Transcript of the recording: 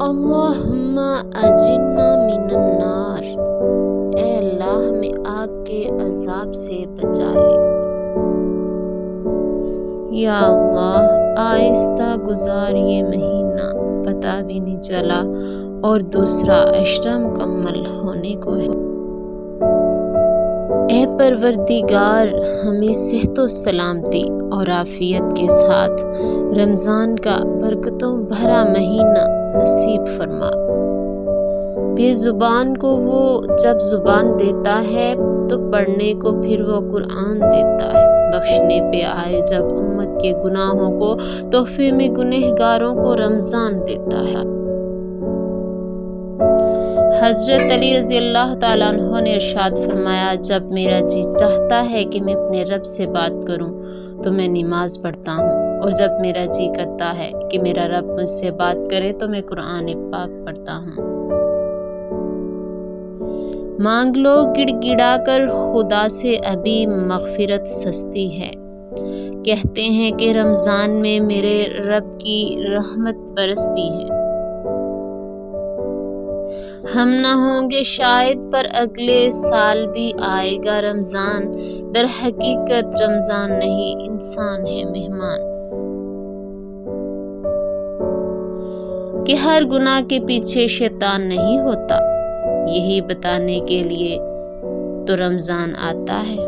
اللہم اجرنا من النار، اے اللہ ہمیں آگ کے عذاب سے بچا لے۔ یا اللہ آہستہ گزار یہ مہینہ، پتہ بھی نہیں چلا اور دوسرا عشرہ مکمل ہونے کو ہے۔ اے پروردگار ہمیں صحت و سلامتی اور عافیت کے ساتھ رمضان کا برکتوں بھرا مہینہ نصیب فرما۔ بے زبان کو وہ جب زبان دیتا ہے تو پڑھنے کو پھر وہ قرآن دیتا ہے، بخشنے پہ آئے جب امت کے گناہوں کو تحفے میں گنہگاروں کو رمضان دیتا ہے۔ حضرت علی رضی اللہ تعالیٰ عنہ نے ارشاد فرمایا، جب میرا جی چاہتا ہے کہ میں اپنے رب سے بات کروں تو میں نماز پڑھتا ہوں، اور جب میرا جی کرتا ہے کہ میرا رب مجھ سے بات کرے تو میں قرآن پاک پڑھتا ہوں۔ مانگ لو گڑ گڑا کر خدا سے، ابھی مغفرت سستی ہے۔ کہتے ہیں کہ رمضان میں میرے رب کی رحمت برستی ہے۔ ہم نہ ہوں گے شاید پر اگلے سال بھی آئے گا رمضان، در حقیقت رمضان نہیں انسان ہے مہمان۔ کہ ہر گناہ کے پیچھے شیطان نہیں ہوتا، یہی بتانے کے لیے تو رمضان آتا ہے۔